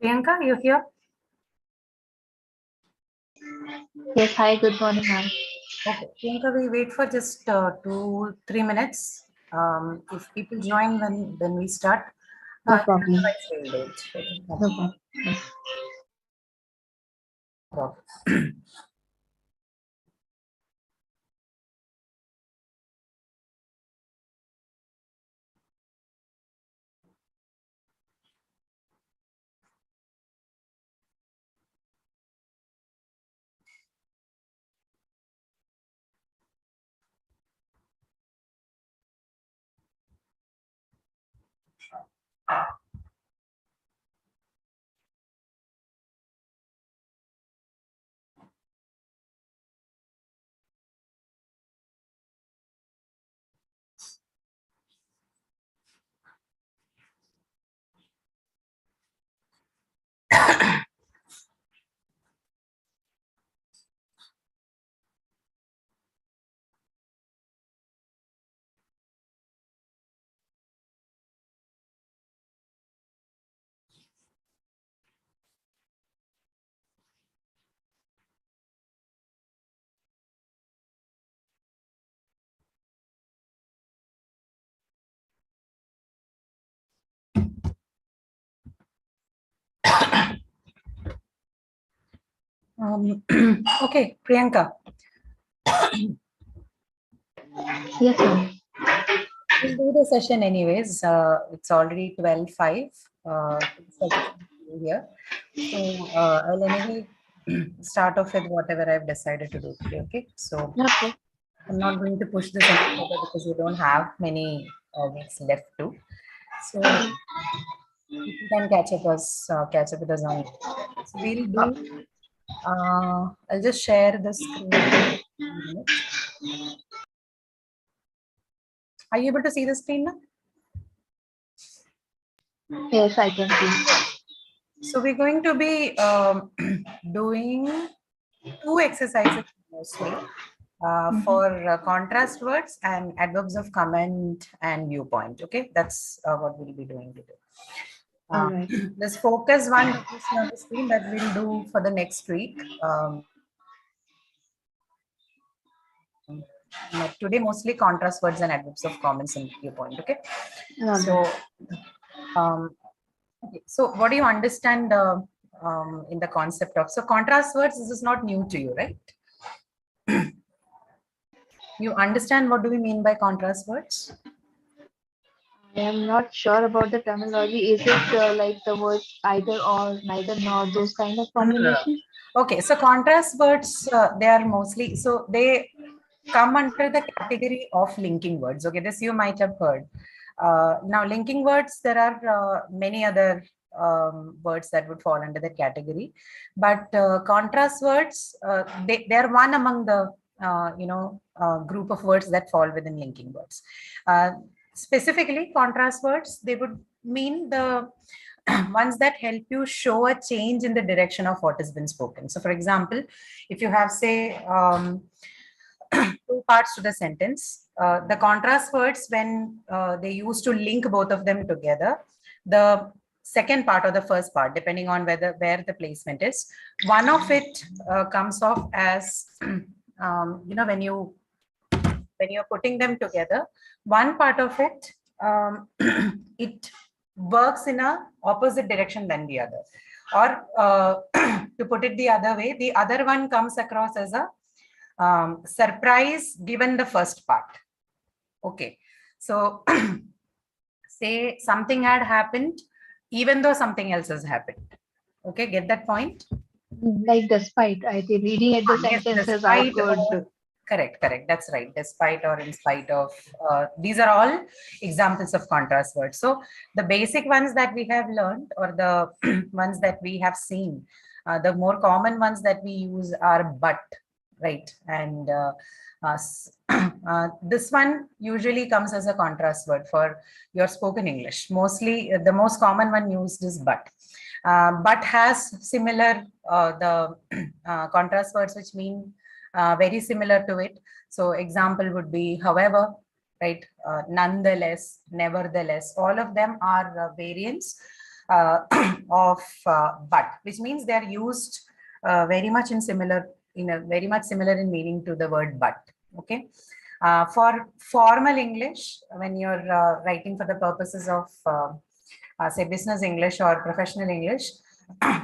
Priyanka, you here? Yes, hi, good morning, ma'am. Okay, Priyanka, we wait for just 2-3 minutes. If people join when we start, No problem. otherwise we'll wait. Okay, No problem. Yes. problem. Okay, Priyanka. Yes, ma'am. We'll do the session anyways. It's already 12:05 here. So I'll anyway start off with whatever I've decided to do today. Okay. So Okay. I'm not going to push this any further because we don't have many weeks left to. So you can catch up with us on. So we'll do. I'll just share the screen. Are you able to see the screen now? Yes, I can see. So we're going to be doing 2 exercises mostly for contrast words and adverbs of comment and viewpoint. Okay, that's what we'll be doing today. All right. This focus one that you see on the screen that we'll do for the next week. Today mostly contrast words and adverbs of comments and viewpoint. Okay, All so right. okay. So what do you understand in the concept of, so contrast words? This is not new to you, right? You understand what do we mean by contrast words? I am not sure about the terminology. Is it like the words either or, neither nor, those kind of combinations? Okay, so contrast words, they are mostly, so they come under the category of linking words. Okay, this you might have heard. Now, linking words, there are many other words that would fall under the category, but contrast words, they are one among the group of words that fall within linking words. Specifically, contrast words, they would mean the ones that help you show a change in the direction of what has been spoken. So, for example, if you have, say, 2 parts to the sentence, the contrast words, when they used to link both of them together, the second part or the first part, depending on where the placement is, one of it comes off as when you're putting them together, one part of it it works in a opposite direction than the other, or to put it the other way, the other one comes across as a surprise given the first part. Okay, so say something had happened even though something else has happened. Okay, get that point? Like despite, I think reading at the sentences I could. Correct. That's right. Despite or in spite of. These are all examples of contrast words. So the basic ones that we have learned, or the ones that we have seen, the more common ones that we use are but, right? And this one usually comes as a contrast word for your spoken English. Mostly, the most common one used is but. But has similar the contrast words which mean very similar to it. So example would be however, right? Nonetheless, nevertheless, all of them are variants of but, which means they are used very much in very much similar in meaning to the word but. Okay. For formal English, when you're writing for the purposes of say business English or professional English,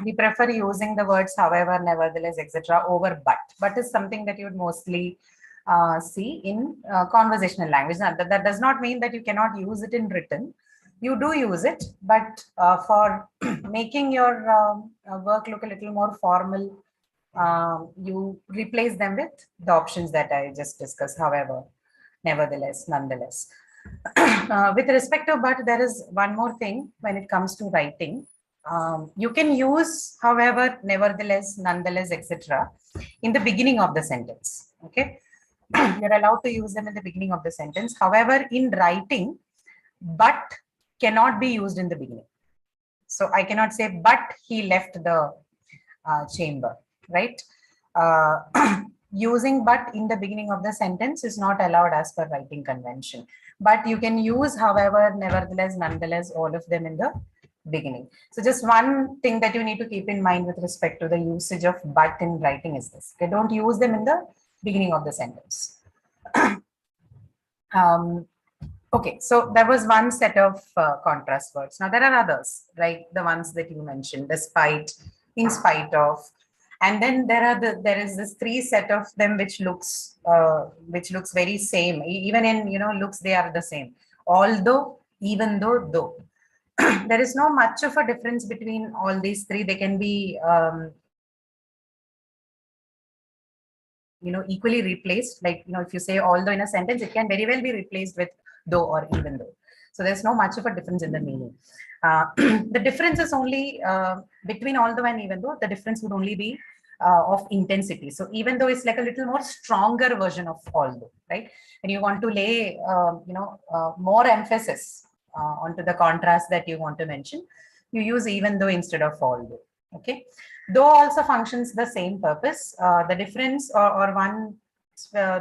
we prefer using the words however, nevertheless, etc. over but. But is something that you would mostly see in conversational language. Now, that does not mean that you cannot use it in written. You do use it, but for making your work look a little more formal, you replace them with the options that I just discussed, however, nevertheless, nonetheless. With respect to but, there is one more thing when it comes to writing. You can use however, nevertheless, nonetheless, etc. in the beginning of the sentence. Okay. You're allowed to use them in the beginning of the sentence. However, in writing, but cannot be used in the beginning. So I cannot say, but he left the chamber, right? Using but in the beginning of the sentence is not allowed as per writing convention. But you can use however, nevertheless, nonetheless, all of them in the beginning. So just one thing that you need to keep in mind with respect to the usage of but in writing is this. Okay, don't use them in the beginning of the sentence. Okay, so there was one set of contrast words. Now there are others, like the ones that you mentioned, despite, in spite of, and then there is this three set of them which looks very same. Even in looks they are the same. Although, even though, though. There is no much of a difference between all these three. They can be equally replaced. Like if you say although in a sentence, it can very well be replaced with though or even though. So there's no much of a difference in the meaning. The difference is only between although and even though. The difference would only be of intensity. So even though it's like a little more stronger version of although, right? And you want to lay more emphasis onto the contrast that you want to mention, you use even though instead of although. Okay. Though also functions the same purpose. The difference or one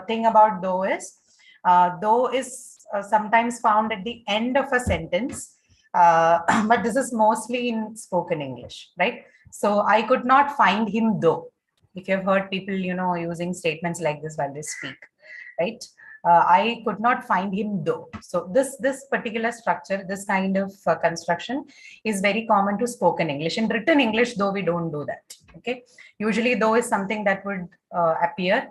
thing about though is sometimes found at the end of a sentence, but this is mostly in spoken English, right? So I could not find him though. If you've heard people, using statements like this while they speak, right? I could not find him though. So this particular structure, this kind of construction is very common to spoken English. In written English, though, we don't do that. Okay. Usually, though is something that would appear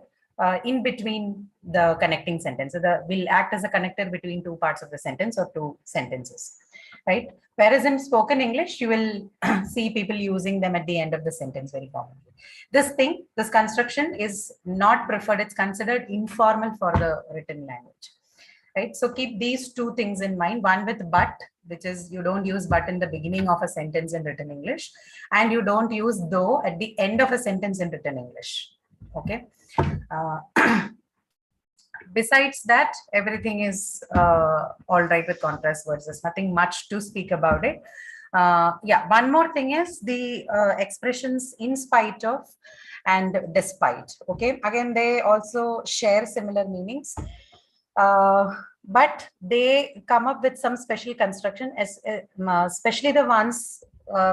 in between the connecting sentence. So will act as a connector between two parts of the sentence or two sentences, right? Whereas in spoken English, you will see people using them at the end of the sentence very commonly. This construction is not preferred. It's considered informal for the written language, right? So keep these two things in mind. One with but, which is you don't use but in the beginning of a sentence in written English, and you don't use though at the end of a sentence in written English. Okay. Besides that, everything is all right with contrast words. There's nothing much to speak about it. Yeah, one more thing is the expressions in spite of and despite. Okay, again, they also share similar meanings, but they come up with some special construction, especially the ones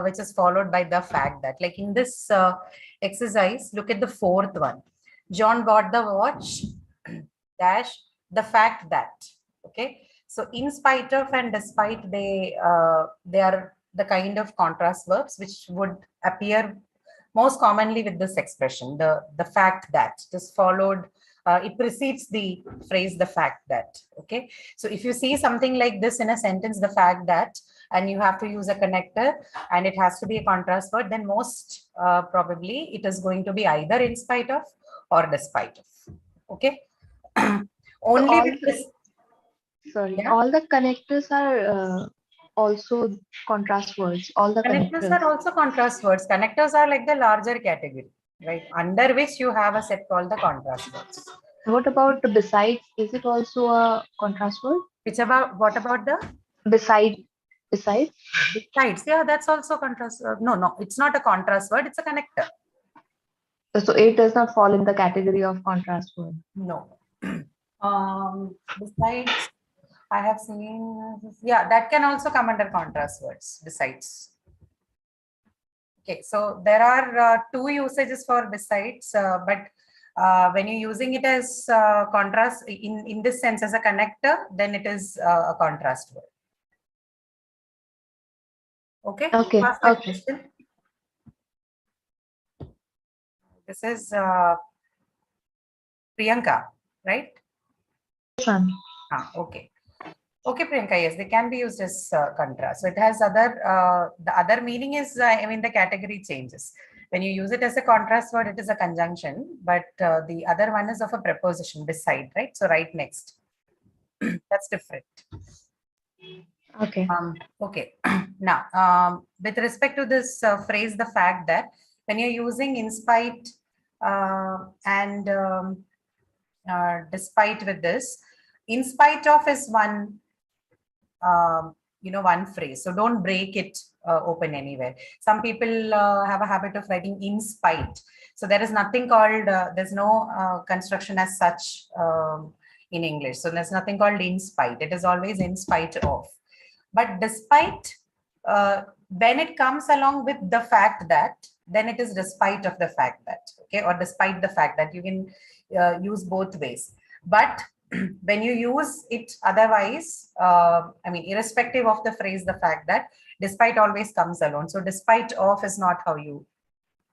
which is followed by the fact that. Like in this exercise, look at the fourth one. John bought the watch dash the fact that. Okay, so in spite of and despite, they are the kind of contrast verbs which would appear most commonly with this expression, the fact that. Just followed, it precedes the phrase the fact that. Okay, so if you see something like this in a sentence, the fact that, and you have to use a connector and it has to be a contrast word, then most probably it is going to be either in spite of or despite of. Okay. Only with this. Sorry, Yeah? all the connectors are also contrast words. All the Connectors connectors. are also contrast words. Connectors are like the larger category, right? Under which you have a set called the contrast words. What about the besides? Is it also a contrast word? What about the Besides. besides? Yeah, that's also contrast. No, it's not a contrast word. It's a connector. So it does not fall in the category of contrast word. No. Besides, I have seen. Yeah, that can also come under contrast words. Besides. Okay, so there are two usages for besides, but when you're using it as contrast in this sense as a connector, then it is a contrast word. Okay. Okay. Ask that Okay. question. This is Priyanka, right? Son. Okay. Okay, Priyanka, yes, they can be used as contrast. So it has other, the other meaning is, I mean, the category changes. When you use it as a contrast word, it is a conjunction, but the other one is of a preposition, beside, right? So right next. That's different. Okay. Okay. Now, with respect to this phrase, the fact that when you're using in spite and despite with this, in spite of is one, one phrase. So don't break it open anywhere. Some people have a habit of writing in spite. So there is nothing called, there's no construction as such in English. So there's nothing called in spite. It is always in spite of. But despite, when it comes along with the fact that, then it is despite of the fact that, okay, or despite the fact that. You can use both ways. But when you use it otherwise, I mean, irrespective of the phrase, the fact that, despite always comes alone. So despite of is not how you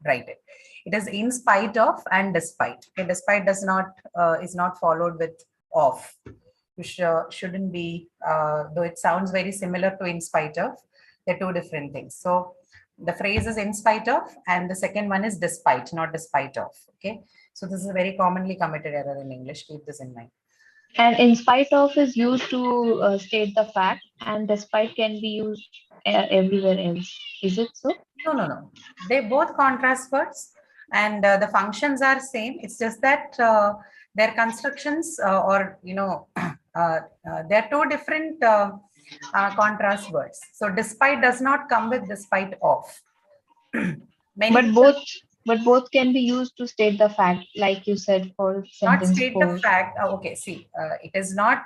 write it. It is in spite of and despite. Okay, despite does not is not followed with of. Which shouldn't be, though it sounds very similar to in spite of, they're two different things. So the phrase is in spite of, and the second one is despite, not despite of. Okay, so this is a very commonly committed error in English. Keep this in mind. And in spite of is used to state the fact, and despite can be used everywhere else. Is it so? No. They both contrast words, and the functions are same. It's just that their constructions or they're two different contrast words. So despite does not come with despite of. Many But people both can be used to state the fact, like you said for not sentence state the 4. fact. Okay, see, it is not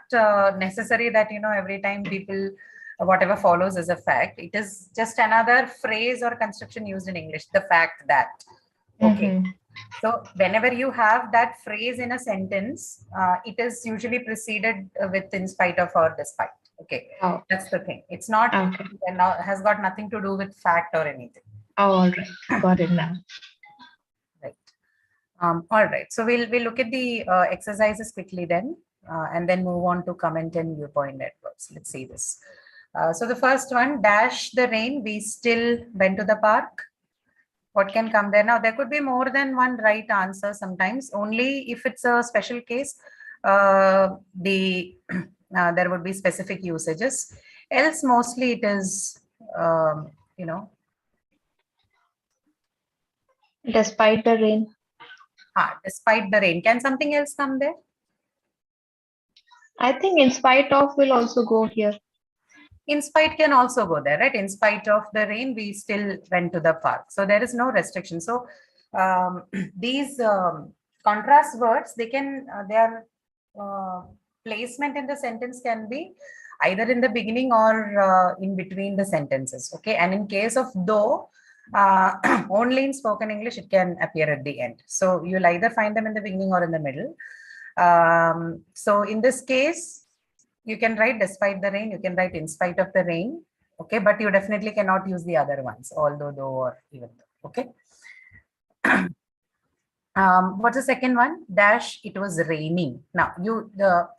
necessary that every time people whatever follows is a fact. It is just another phrase or construction used in English, the fact that. Okay. So whenever you have that phrase in a sentence, it is usually preceded with in spite of or despite. Okay, Oh, that's the thing. It's not, okay. has got nothing to do with fact or anything. Oh, all right. Got it now. Right. All right. So we'll look at the exercises quickly then, and then move on to comment and viewpoint adverbs. Let's see this. So the first one, dash the rain, we still went to the park. What can come there? Now, there could be more than one right answer sometimes. Only if it's a special case, there would be specific usages. Else, mostly it is, Despite the rain. Despite the rain. Can something else come there? I think in spite of will also go here. In spite can also go there, right? In spite of the rain, we still went to the park. So there is no restriction. So these contrast words, they can, their placement in the sentence can be either in the beginning or in between the sentences. Okay. And in case of though, only in spoken English, it can appear at the end. So you'll either find them in the beginning or in the middle. So in this case, you can write despite the rain, you can write in spite of the rain, okay, but you definitely cannot use the other ones, although, though, or even though, okay. What's the second one? Dash, it was raining. Now,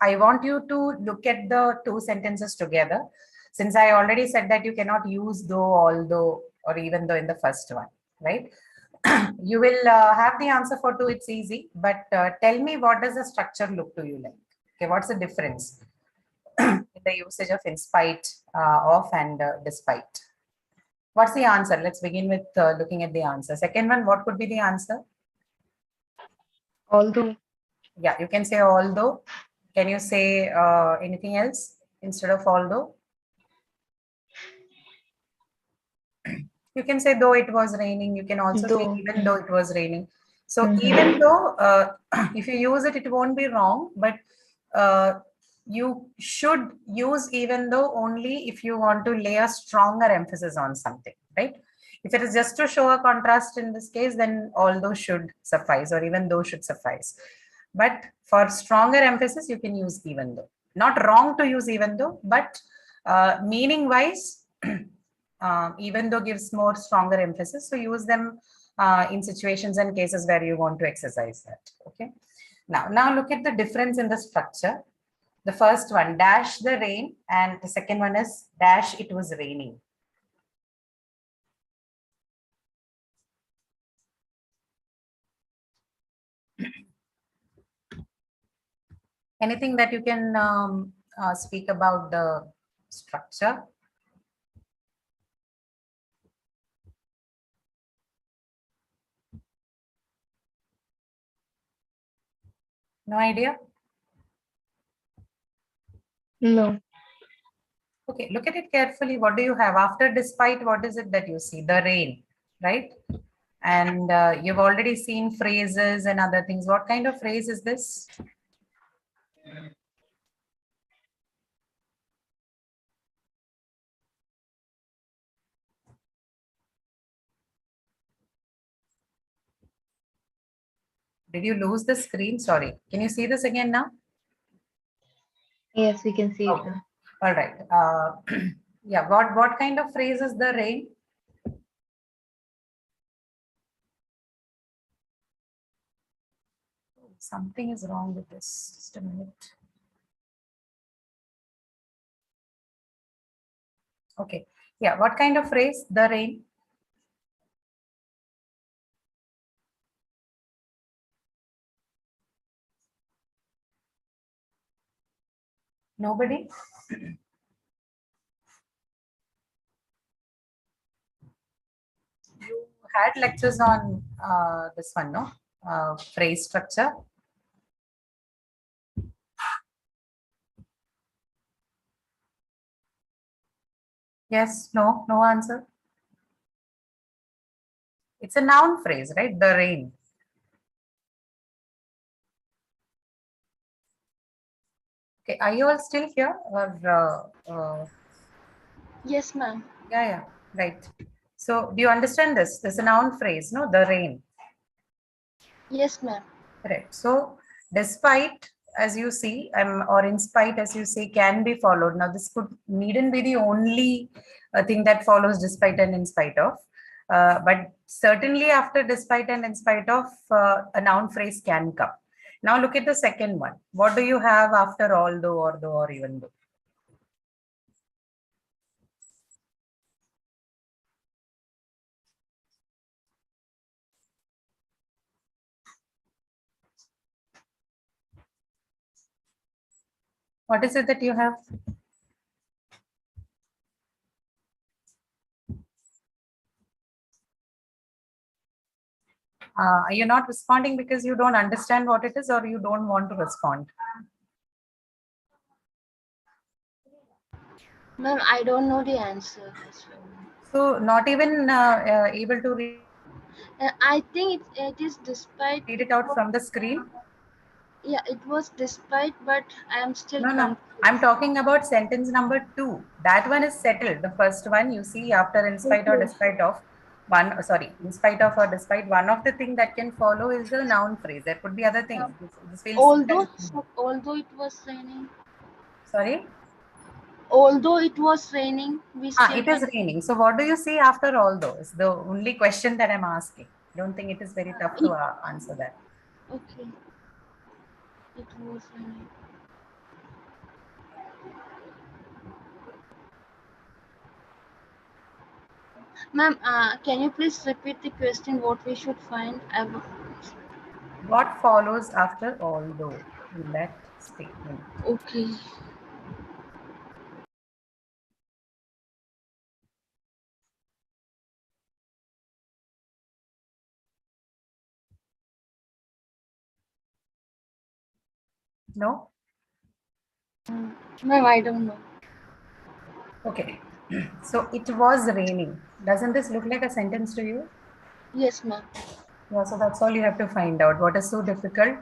I want you to look at the two sentences together, since I already said that you cannot use though, although, or even though in the first one, right? You will have the answer for two, it's easy, but tell me, what does the structure look to you like? Okay, what's the difference in the usage of in spite of and despite? What's the answer? Let's begin with looking at the answer. Second one, what could be the answer? Although. Yeah, you can say although. Can you say anything else instead of although? You can say though it was raining. You can also say even though it was raining. So even though, if you use it, it won't be wrong, but you should use even though only if you want to lay a stronger emphasis on something, right? If it is just to show a contrast in this case, then although should suffice, or even though should suffice. But for stronger emphasis, you can use even though. Not wrong to use even though, but meaning wise, even though gives more stronger emphasis. So use them in situations and cases where you want to exercise that. Okay. Now look at the difference in the structure. The first one, dash the rain, and the second one is dash it was raining. Anything that you can speak about the structure? No idea? No. Okay, look at it carefully. What do you have? After despite, what is it that you see? The rain, right? And you've already seen phrases and other things. What kind of phrase is this? Did you lose the screen? Sorry. Can you see this again now? Yes, we can see it Okay. now. All right. Yeah. What kind of phrase is the rain? Something is wrong with this. Just a minute. Okay. Yeah. What kind of phrase? The rain. Nobody? You had lectures on this one, no? Phrase structure. Yes, no, no answer. It's a noun phrase, right? The rain. Okay, are you all still here? Or Yes, ma'am. yeah, right. So do you understand this? This is a noun phrase, no? The rain. Yes, ma'am. Correct. So despite, as you see, or in spite, as you say, can be followed. Now this needn't be the only thing that follows despite and in spite of. But certainly after despite and in spite of, a noun phrase can come. Now look at the second one. What do you have after although, or though, or even though? What is it that you have? Are you not responding because you don't understand what it is, or you don't want to respond? Ma'am, I don't know the answer as well. So not even able to read I think it is despite. it out from the screen? Yeah, it was despite, but I am still No, confused. I'm talking about sentence number 2. That one is settled. The first one you see after in spite or despite of one, sorry, in spite of or despite, one of the thing that can follow is the noun phrase. There could be other things. This feels Although it was raining, sorry. although it was raining, we still It is can. raining. So what do you see after all those? The only question that I'm asking. I don't think it is very tough to answer that. Okay, it was raining. Ma'am, can you please repeat the question? What we should find? What follows after although in that statement? Okay. No? Ma'am, I don't know. Okay. So it was raining. Doesn't this look like a sentence to you? Yes, ma'am. Yeah, so that's all you have to find out. What is so difficult?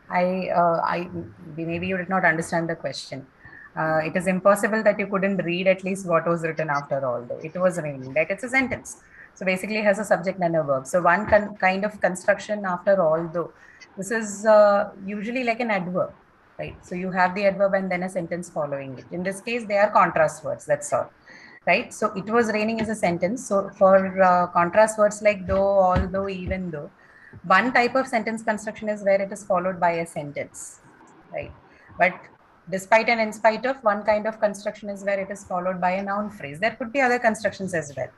Maybe you did not understand the question. It is impossible that you couldn't read at least what was written after all, though. It was raining, right? It's a sentence. So basically it has a subject and a verb. So one kind of construction after although. This is usually like an adverb, right? So you have the adverb and then a sentence following it. In this case, they are contrast words, that's all, right? So it was raining is a sentence. So for contrast words like though, although, even though, one type of sentence construction is where it is followed by a sentence, right? But despite and in spite of, one kind of construction is where it is followed by a noun phrase. There could be other constructions as well.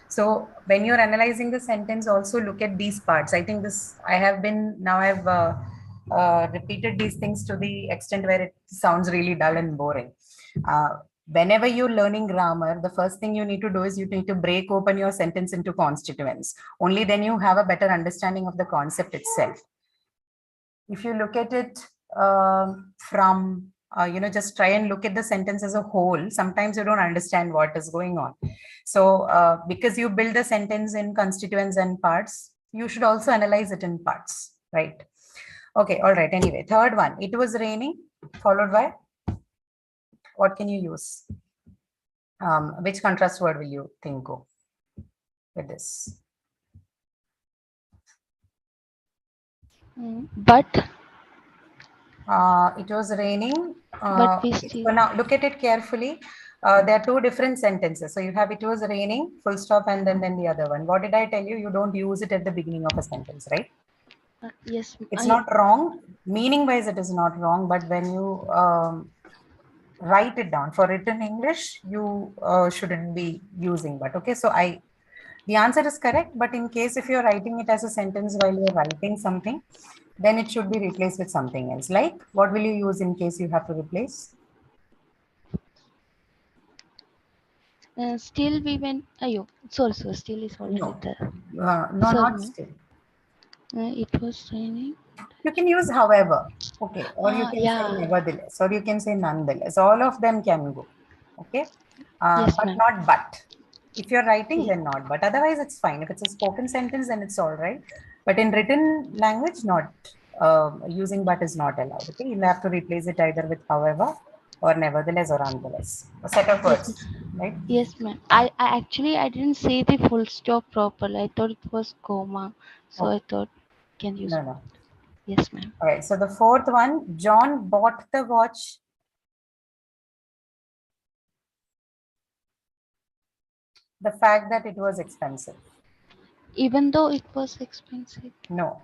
So when you're analyzing the sentence, also look at these parts. I think I've repeated these things to the extent where it sounds really dull and boring. Whenever you're learning grammar, the first thing you need to do is you need to break open your sentence into constituents. Only then you have a better understanding of the concept itself. If you look at it from just try and look at the sentence as a whole, sometimes you don't understand what is going on. So because you build the sentence in constituents and parts, you should also analyze it in parts, right? Okay, all right. Anyway, third one, it was raining, followed by what can you use? Which contrast word will you think go with this? But It was raining. but we Okay, still. so now look at it carefully. There are two different sentences. So you have it was raining, full stop, and then the other one. What did I tell you? You don't use it at the beginning of a sentence, right? Yes. It's not wrong. Meaning wise, it is not wrong. But when you write it down for written English, you shouldn't be using but. Okay, so the answer is correct. But in case if you're writing it as a sentence while you're writing something, then it should be replaced with something else. Like, what will you use in case you have to replace? Still we went. Sorry, still is already No, there. no, Sorry, not still. it was raining. You can use however, okay, or you can say Yeah. nevertheless, or you can say nonetheless. All of them can go, okay, Yes, but ma'am. not but. If you're writing, Yeah. then not but. Otherwise, it's fine. If it's a spoken sentence, then it's all right. But in written language, not using but is not allowed. Okay, you'll have to replace it either with however or nevertheless or nonetheless. A set of Yes, words, right? yes, ma'am. I actually I didn't say the full stop properly. I thought it was comma, so I Okay, thought can use. no. Yes, ma'am. All right. So the fourth one, John bought the watch. The fact that it was expensive. Even though it was expensive. No,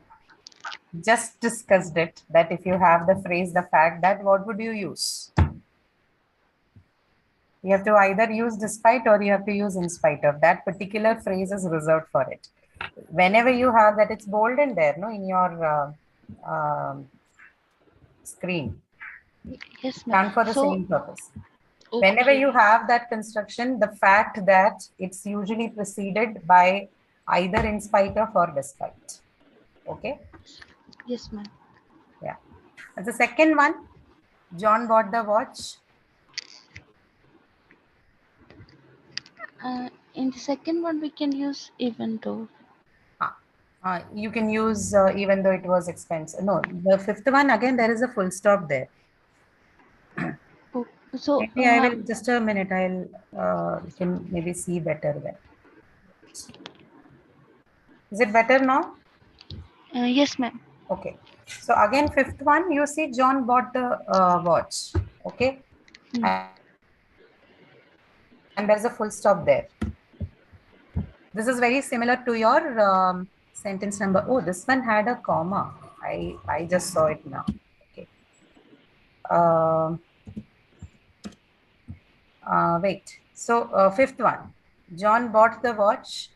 just discussed it that if you have the phrase, the fact that, what would you use? You have to either use despite or you have to use in spite of. That particular phrase is reserved for it. Whenever you have that, it's bold in there, no, in your screen. Yes, ma'am. Done for the So same purpose. Whenever okay. you have that construction, the fact that it's usually preceded by either in spite of or despite. Okay. Yes, ma'am. Yeah. And the second one, John bought the watch. In the second one, we can use even though. You can use even though it was expensive. No, the fifth one, again, there is a full stop there. Oh, so, Maybe I will, ma'am. just a minute, you can maybe see better there. Is it better now? Yes, ma'am. Okay. So again, fifth one, you see John bought the watch. Okay. And there's a full stop there. This is very similar to your sentence number. Oh, this one had a comma. I just saw it now. Okay. Wait. So fifth one, John bought the watch.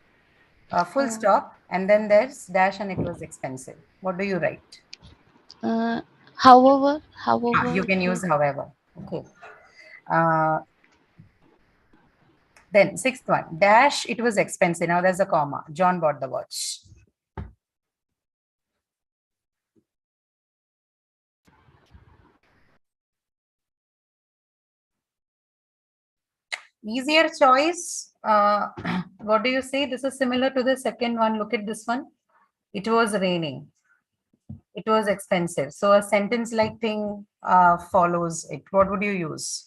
Full stop, and then there's dash, and it was expensive. What do you write? However, You it can was. use however. Okay. Then sixth one, dash, it was expensive. Now there's a comma. John bought the watch. Easier choice. What do you say? This is similar to the second one. Look at this one. It was raining. It was expensive. So a sentence like thing follows it. What would you use?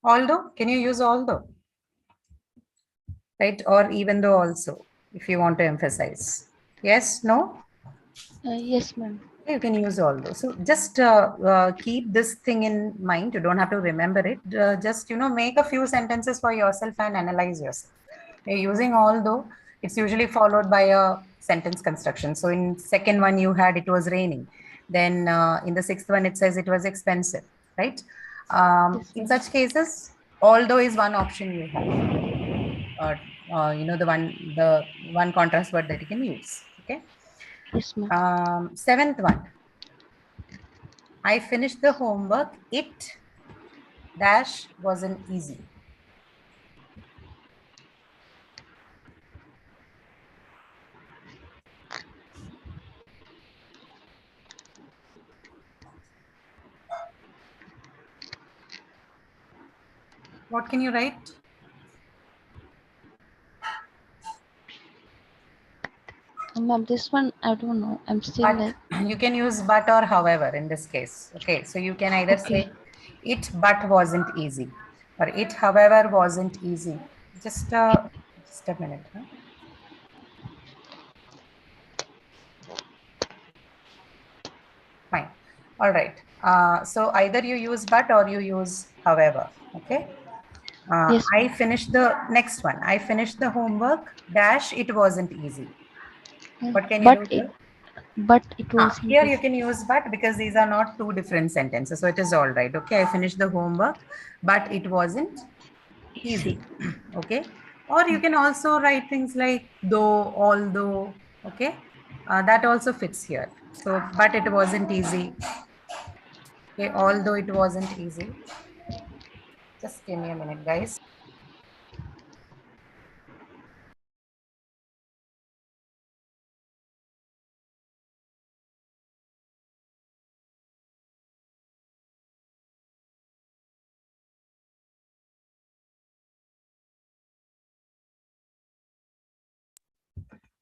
Although, can you use although? Right? Or even though also, if you want to emphasize. Yes, no? Yes, ma'am. You can use although. So just keep this thing in mind. You don't have to remember it. Just, make a few sentences for yourself and analyze yourself. You're using although, it's usually followed by a sentence construction. So in second one you had, it was raining. Then in the sixth one, it says it was expensive, right? Yes, In ma'am. such cases, although is one option you have. The one contrast word that you can use. Okay. Yes, ma'am. Seventh one. I finished the homework. It dash wasn't easy. What can you write? Ma'am, this one I don't know. I'm still But like. you can use but or however in this case. Okay, so you can either Okay. say it but wasn't easy, or it however wasn't easy. Just a minute. Huh? Fine. All right. So either you use but or you use however. Okay. Yes, I ma'am. finished the next one. I finished the homework. Dash. It wasn't easy. What can you But do it, here? but it wasn't Here you easy. can use but because these are not two different sentences. So it is all right. Okay. I finished the homework, but it wasn't Easy. easy. Okay. Or you can also write things like though, although. Okay. That also fits here. So, but it wasn't easy. Okay. Although it wasn't easy. Just give me a minute, guys.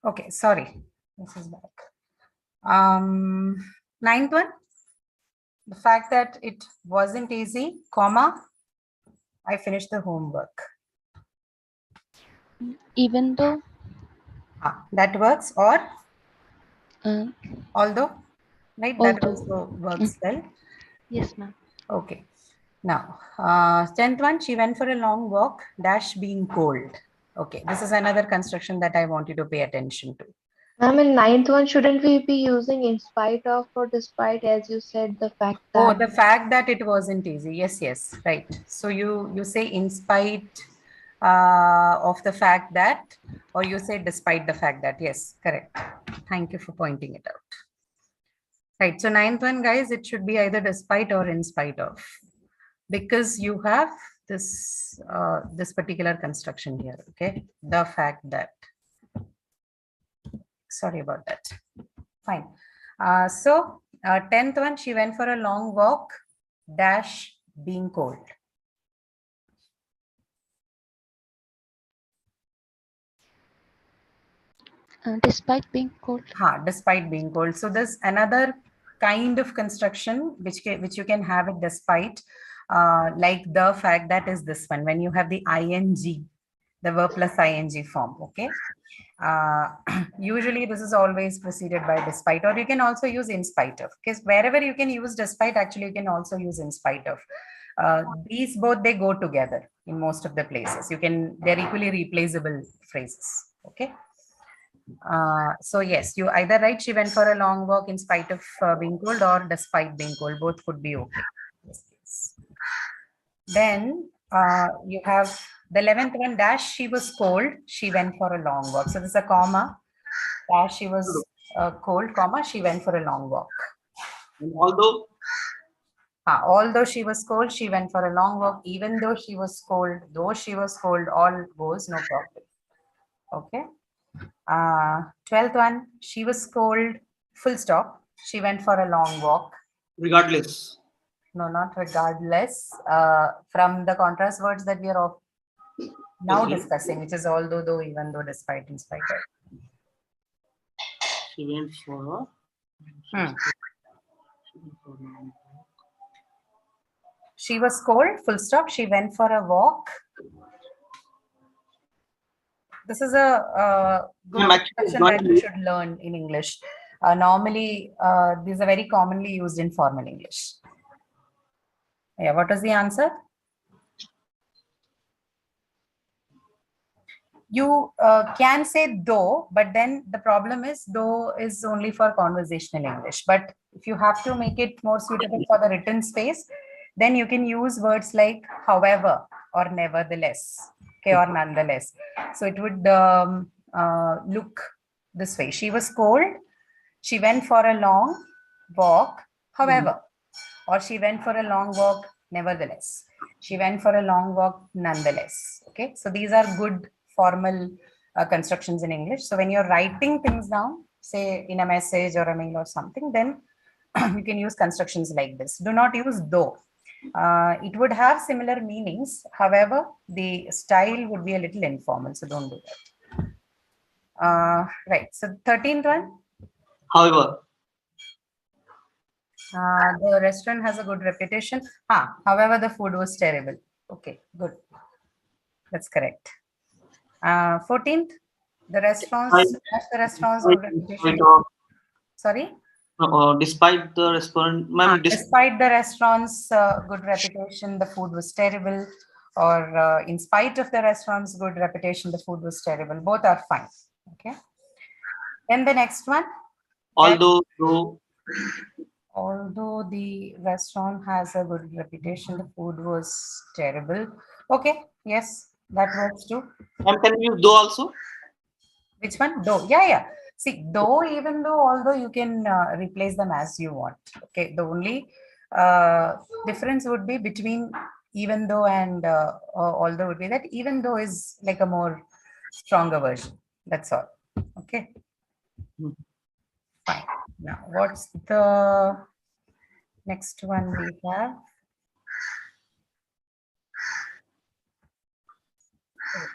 Okay. Sorry. This is back. Ninth one. The fact that it wasn't easy, comma, I finished the homework. Even though, That works. Or uh, although, right? That although. also Mm, works well. yes, ma'am. Okay. Now, 10th one, she went for a long walk, dash being cold. Okay, this is another construction that I want you to pay attention to. Ma'am, in ninth one, shouldn't we be using in spite of or despite, as you said, the fact Oh, that? the fact that it wasn't easy. Yes, yes, right. So you say in spite of the fact that, or you say despite the fact that. Yes, correct. Thank you for pointing it out. Right. So ninth one, guys, it should be either despite or in spite of, because you have this particular construction here. Okay, the fact that. Sorry about that. Fine. So 10th one, she went for a long walk, dash being cold. Despite being cold. Despite being cold. So there's another kind of construction which you can have it despite, like the fact that is this one, when you have the ing, the verb plus ing form. Okay. Uh, Usually this is always preceded by despite, or you can also use in spite of, because wherever you can use despite, actually you can also use in spite of. These both, they go together in most of the places. They're equally replaceable phrases. Okay. So yes, you either write she went for a long walk in spite of being cold, or despite being cold. Both could be okay. Yes, yes. Then you have the 11th one, dash she was cold, she went for a long walk. So this is a comma, dash she was cold, comma, she went for a long walk. Although she was cold, she went for a long walk. Even though she was cold, though she was cold, all goes, no problem. Okay. 12th one, she was cold, full stop. She went for a long walk. Regardless. No, not regardless. From the contrast words that we are now discussing, which is although, though, even though, despite, in spite of. She went for a. Hmm. She was cold, full stop. She went for a walk. This is a good I'm actually expression going that you should learn in English. Normally, these are very commonly used in formal English. Yeah, what was the answer? You can say though, but then the problem is though is only for conversational English. But if you have to make it more suitable for the written space, then you can use words like however or nevertheless, okay, or nonetheless. So it would look this way. She was cold. She went for a long walk, however, or she went for a long walk, nevertheless. She went for a long walk, nonetheless. Okay, so these are good formal constructions in English. So when you're writing things down, say in a message or a mail or something, then you can use constructions like this. Do not use though. It would have similar meanings. However, the style would be a little informal, so don't do that. Right. So 13th one. However, The restaurant has a good reputation. However, the food was terrible. Okay, good. That's correct. 14th, the restaurant's good reputation. Sorry? despite the restaurant, ma'am, Despite the restaurant's good reputation, the food was terrible. Or in spite of the restaurant's good reputation, the food was terrible. Both are fine. Okay. Then the next one. although Although the restaurant has a good reputation, the food was terrible. Okay, yes, that works too. ma'am, can you use though also? Which one? Though. Yeah, yeah. See, though, even though, although you can replace them as you want. Okay, the only difference would be between even though and although would be that even though is like a more stronger version. That's all. Okay. Fine. Now, what's the next one we have?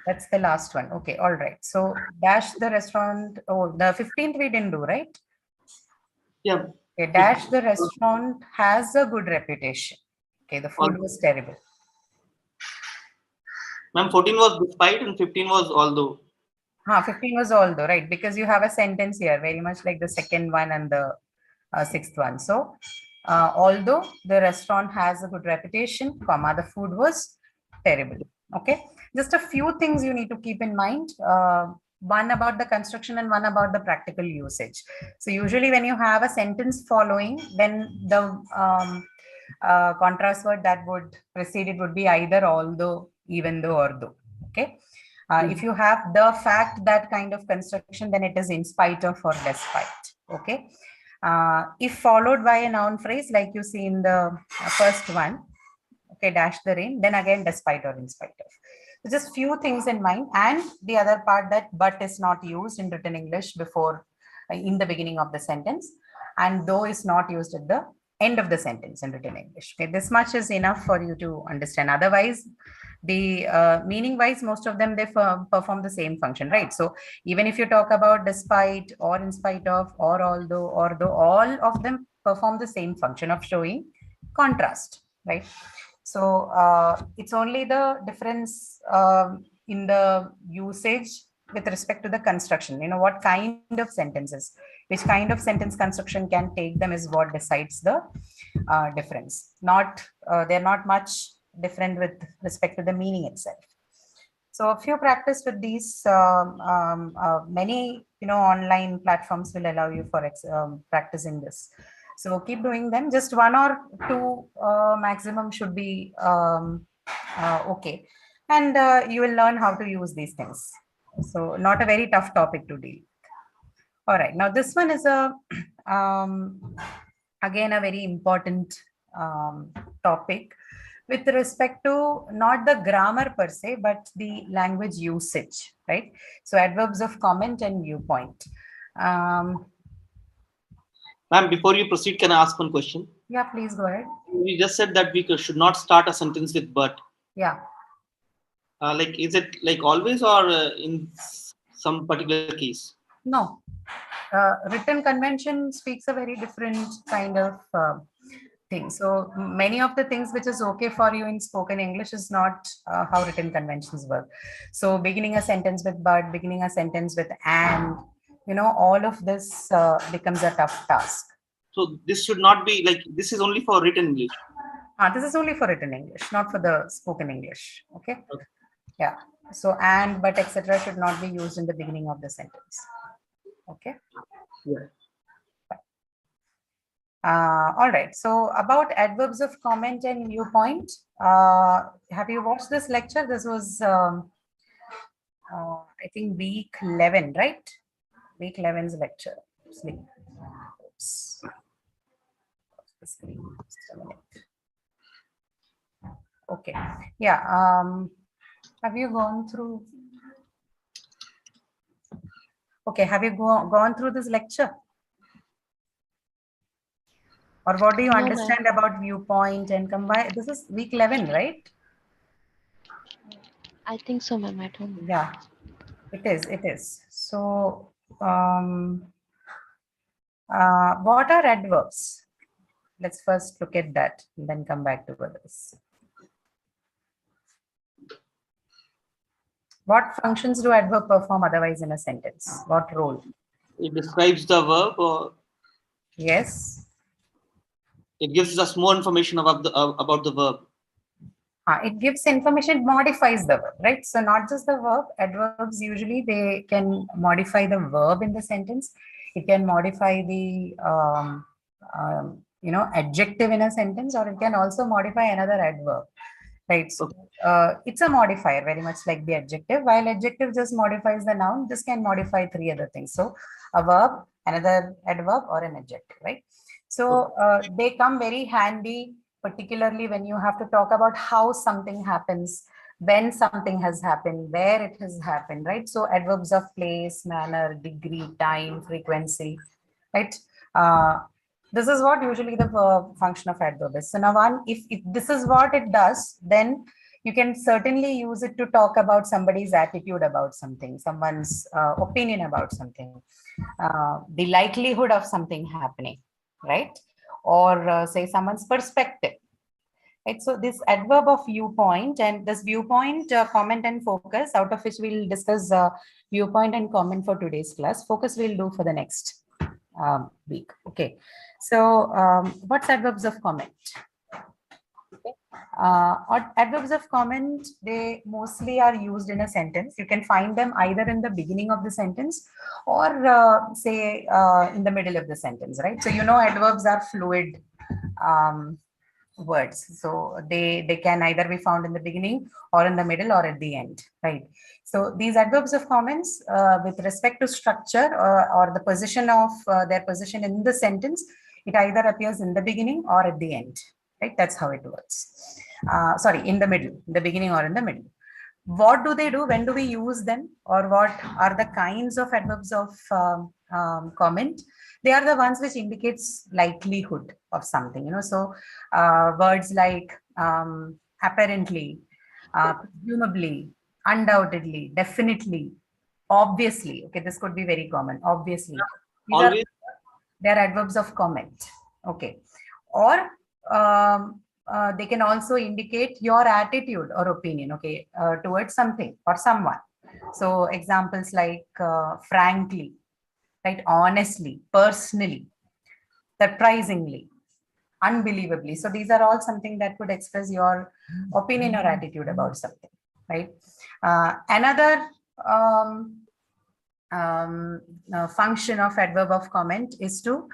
That's the last one. Okay, all right. So dash the restaurant. Oh, the 15th we didn't do, right? Yeah. Okay, dash the restaurant has a good reputation. Okay, the food was terrible. Ma'am, 14 was despite and 15 was although. 15 was although, right? Because you have a sentence here, very much like the second one and the sixth one. So, although the restaurant has a good reputation, comma, the food was terrible. Okay, just a few things you need to keep in mind. One about the construction and one about the practical usage. So usually when you have a sentence following, then the contrast word that would precede it would be either although, even though, or though. Okay. If you have the fact, that kind of construction, then it is in spite of or despite. Okay. If followed by a noun phrase, like you see in the first one, okay, dash the rain, then again despite or in spite of. So just few things in mind, and the other part that but is not used in written English before in the beginning of the sentence, and though is not used at the end of the sentence in written English. Okay, this much is enough for you to understand. Otherwise, the meaning wise, most of them they perform the same function, right? So even if you talk about despite or in spite of or although or though, all of them perform the same function of showing contrast, right? So it's only the difference in the usage with respect to the construction. You know, what kind of sentences, which kind of sentence construction can take them is what decides the difference. They're not much different with respect to the meaning itself. So a few practice with these. Many online platforms will allow you for practicing this. So keep doing them. Just one or two maximum should be okay, and you will learn how to use these things. So not a very tough topic to deal with. All right, now this one is a again a very important topic with respect to not the grammar per se, but the language usage, right? So adverbs of comment and viewpoint. Ma'am, before you proceed, can I ask one question? Yeah, please go ahead. You just said that we should not start a sentence with but. Yeah. Like, is it like always or in some particular case? No. Written convention speaks a very different kind of thing. So many of the things which is okay for you in spoken English is not how written conventions work. So beginning a sentence with but, beginning a sentence with and, all of this becomes a tough task. So this should not be like, this is only for written English. This is only for written English, not for the spoken English. Okay. Okay. Yeah. So and, but, etc. should not be used in the beginning of the sentence. Okay. Yeah. All right. So about adverbs of comment and viewpoint, have you watched this lecture? This was, I think, week 11, right? Week 11's lecture. Sleep. Oops. The screen. Just a minute. Okay. Yeah. Have you gone through? Okay. Have you gone through this lecture? Or what do you No, understand about viewpoint and combine? This is week 11, right? I think so, ma'am. I don't know. Yeah, it is. It is. So, what are adverbs? Let's first look at that and then come back to others. What functions do adverb perform otherwise in a sentence? What role? It describes the verb, or Yes. it gives us more information about the verb. It gives information, modifies the verb, right? So not just the verb, adverbs usually they can modify the verb in the sentence. It can modify the adjective in a sentence, or it can also modify another adverb, right? So it's a modifier, very much like the adjective. While adjective just modifies the noun, this can modify three other things. So a verb, another adverb, or an adjective, right? So they come very handy, particularly when you have to talk about how something happens, when something has happened, where it has happened, right? So adverbs of place, manner, degree, time, frequency, right? This is what usually the function of adverb is. So now if this is what it does, then you can certainly use it to talk about somebody's attitude about something, someone's opinion about something, the likelihood of something happening, right? Or say someone's perspective, right? So this adverb of viewpoint and this viewpoint, comment and focus, out of which we'll discuss viewpoint and comment for today's class. Focus we'll do for the next week. Okay. So what's adverbs of comment? Okay. Adverbs of comment, they mostly are used in a sentence. You can find them either in the beginning of the sentence or say in the middle of the sentence, right? So adverbs are fluid words, so they can either be found in the beginning or in the middle or at the end, right? So these adverbs of comments with respect to structure or the position of their position in the sentence, it either appears in the beginning or at the end, right? That's how it works. Sorry, in the middle, in the beginning or in the middle. What do they do? When do we use them? Or what are the kinds of adverbs of comment? They are the ones which indicates likelihood of something, so words like apparently, presumably, undoubtedly, definitely, obviously. Okay, this could be very common. Obviously, Always. they're adverbs of comment. Okay, or they can also indicate your attitude or opinion, okay, towards something or someone. So examples like frankly, right, honestly, personally, surprisingly, unbelievably. So these are all something that could express your opinion or attitude about something, right? Another function of adverb of comment is to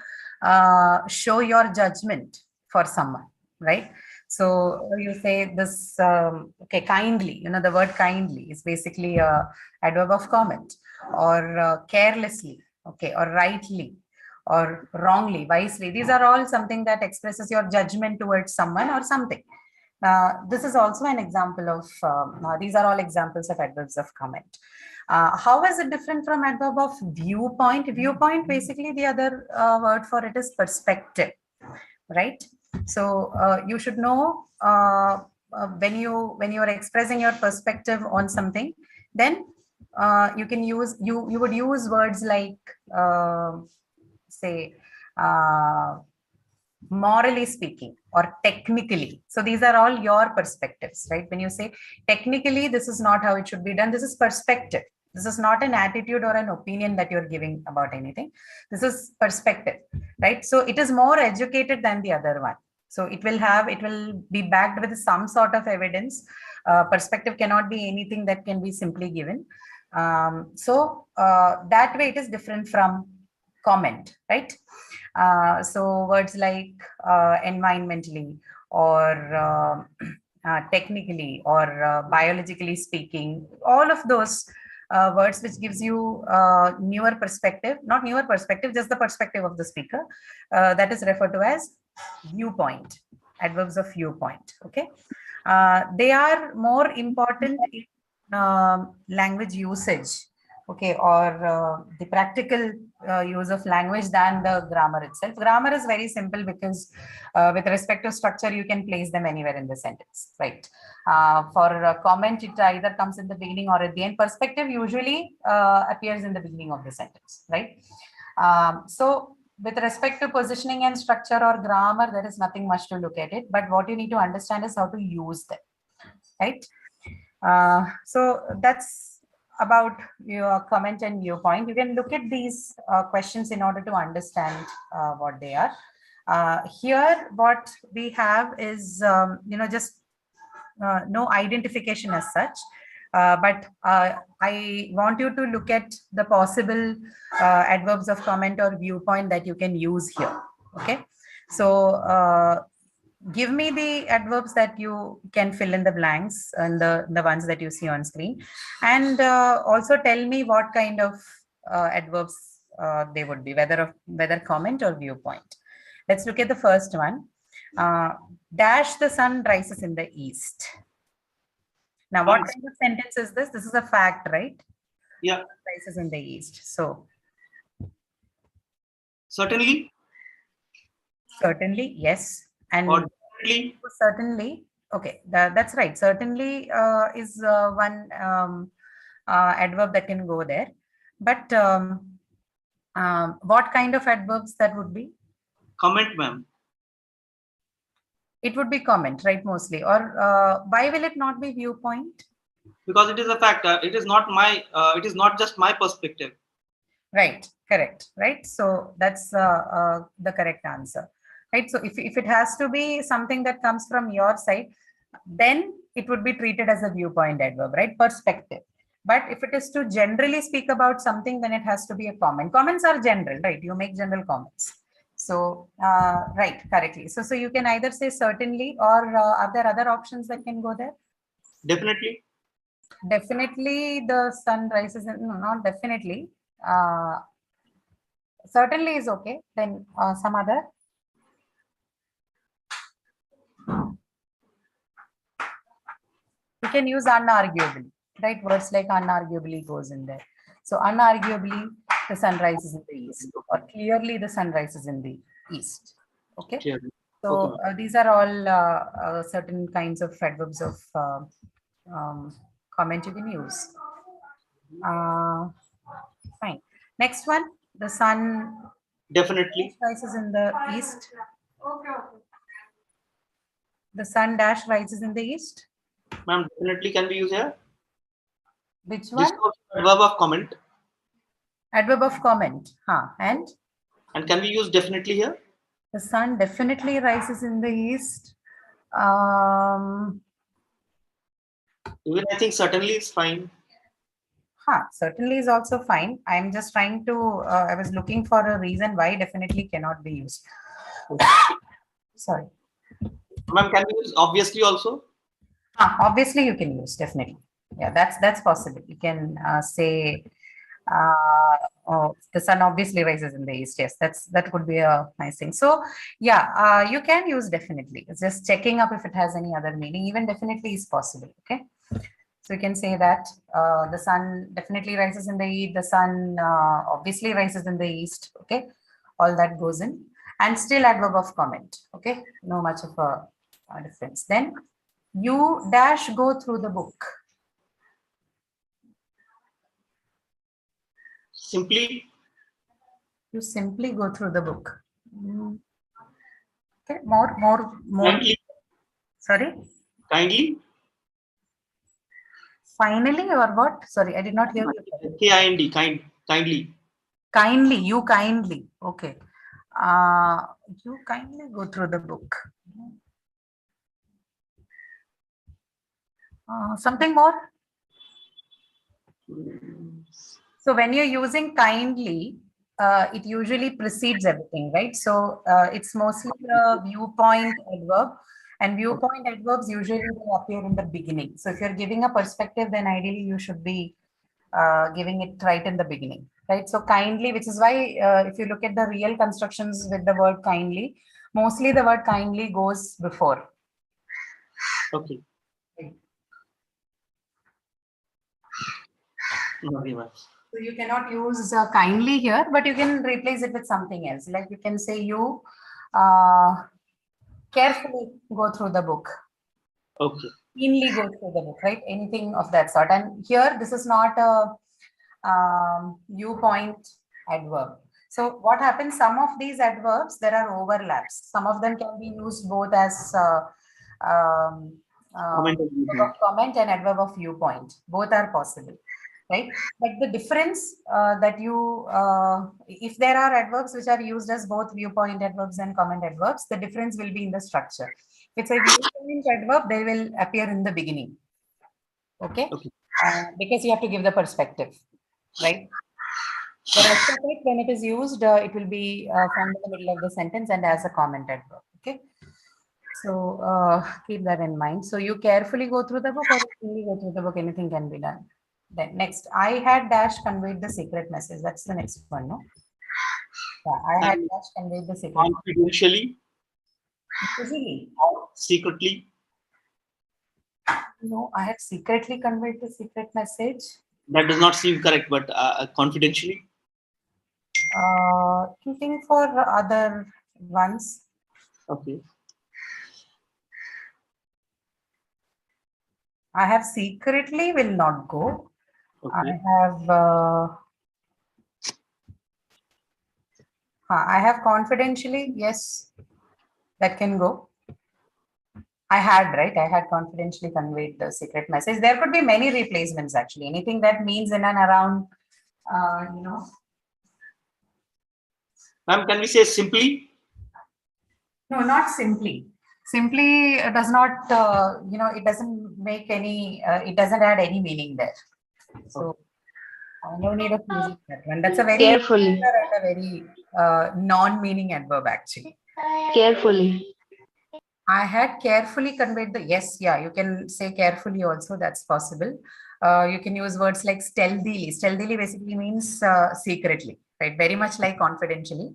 show your judgment for someone, right? So you say this, okay, kindly, the word kindly is basically a adverb of comment, or carelessly, okay, or rightly, or wrongly, wisely. These are all something that expresses your judgment towards someone or something. This is also an example of, these are all examples of adverbs of comment. How is it different from adverb of viewpoint? Viewpoint, basically the other word for it is perspective, right? So you should know when you are expressing your perspective on something, then you can use, you would use words like say morally speaking, or technically. So these are all your perspectives, right? When you say technically, this is not how it should be done, this is perspective. This is not an attitude or an opinion that you're giving about anything. This is perspective, right? So it is more educated than the other one. So it will be backed with some sort of evidence. Perspective cannot be anything that can be simply given. That way it is different from comment, right? So words like environmentally, or technically, or biologically speaking, all of those words which gives you newer perspective, not newer perspective, just the perspective of the speaker, that is referred to as viewpoint, adverbs of viewpoint. Okay, they are more important in language usage, okay, or the practical use of language than the grammar itself. Grammar is very simple because with respect to structure, you can place them anywhere in the sentence, right? For comment, it either comes in the beginning or at the end. Perspective usually appears in the beginning of the sentence, right? So with respect to positioning and structure or grammar, there is nothing much to look at it, but what you need to understand is how to use them, right? So that's about your comment and viewpoint. You can look at these questions in order to understand what they are. Here, what we have is, just no identification as such. But I want you to look at the possible adverbs of comment or viewpoint that you can use here. Okay. So give me the adverbs that you can fill in the blanks and the ones that you see on screen, and also tell me what kind of adverbs they would be, whether comment or viewpoint. Let's look at the first one. Dash the sun rises in the east. Now, what kind of sentence is this? This is a fact, right? Yeah. Rises in the east. So Certainly. Certainly, yes. And Or definitely. Certainly, okay, that's right. Certainly is one adverb that can go there. But what kind of adverbs that would be? Comment, ma'am. It would be comment, right? Mostly. Or why will it not be viewpoint? Because it is a fact. It is not my. It is not just my perspective. Right. Correct. Right. So that's the correct answer. Right. So if it has to be something that comes from your side, then it would be treated as a viewpoint adverb, right? Perspective. But if it is to generally speak about something, then it has to be a comment. Comments are general, right? You make general comments. So, right, correctly. So you can either say certainly, or are there other options that can go there? Definitely. Definitely the sun rises in, no, not definitely. Certainly is okay. Then some other. You can use unarguably, right? Words like unarguably goes in there. So unarguably, the sun rises in the east, or clearly the sun rises in the east. Okay. Clearly. So these are all certain kinds of adverbs of comment you can use. Fine. Next one, the sun Definitely. rises in the east. The sun dash rises in the east. Ma'am, definitely can be used here. Which one? This is adverb of comment. Adverb of comment. And can we use definitely here? The sun definitely rises in the east. Even I think certainly is fine. Certainly is also fine. I'm just trying to, I was looking for a reason why definitely cannot be used. Sorry. Ma'am, can we use obviously also? Obviously you can use, definitely. Yeah, that's possible. You can say, the sun obviously rises in the east. Yes, that could be a nice thing. So yeah, you can use definitely. It's just checking up if it has any other meaning. Even definitely is possible. Okay. So you can say that the sun definitely rises in the east. The sun obviously rises in the east. Okay. All that goes in. And still adverb of comment. Okay. No much of a difference. Then you dash go through the book. Simply. You simply go through the book. Okay, more. Kindly. Sorry. Kindly. Finally, or what? Sorry, I did not hear you. Kind. Kindly. Kindly, you kindly. Okay. You kindly go through the book. Something more? So when you're using kindly, it usually precedes everything, right? So it's mostly a viewpoint adverb, and viewpoint adverbs usually will appear in the beginning. So if you're giving a perspective, then ideally you should be giving it right in the beginning, right? So kindly, which is why if you look at the real constructions with the word kindly, mostly the word kindly goes before. Okay. Very much. So you cannot use kindly here, but you can replace it with something else. Like you can say you carefully go through the book. Okay. Keenly go through the book, right? Anything of that sort. And here, this is not a viewpoint adverb. So what happens, some of these adverbs, there are overlaps. Some of them can be used both as Comment. adverb of comment and adverb of viewpoint. Both are possible, right? But the difference that you, if there are adverbs which are used as both viewpoint adverbs and comment adverbs, the difference will be in the structure. If it's a viewpoint adverb, they will appear in the beginning. Okay? Because you have to give the perspective, right? The rest of it, when it is used, it will be found in the middle of the sentence and as a comment adverb. Okay? So keep that in mind. So you carefully go through the book, or you go through the book, anything can be done. Then next, I had dash conveyed the secret message. That's the next one, no? Yeah, I had dash conveyed the secret message. Confidentially. Easily. Secretly. No, I had secretly conveyed the secret message. That does not seem correct, but confidentially. Looking for other ones. Okay. I have secretly will not go. Okay. I have confidentially, yes, that can go. I had, right? I had confidentially conveyed the secret message. There could be many replacements actually. Anything that means in and around, you know. Ma'am, can we say simply? No, not simply. Simply does not, you know, it doesn't make any, it doesn't add any meaning there. So no need of using that one. That's a very Carefully. a very non-meaning adverb actually. Carefully. I had carefully conveyed the, yes, yeah, you can say carefully also, that's possible. You can use words like stealthily. Stealthily basically means secretly, right? Very much like confidentially.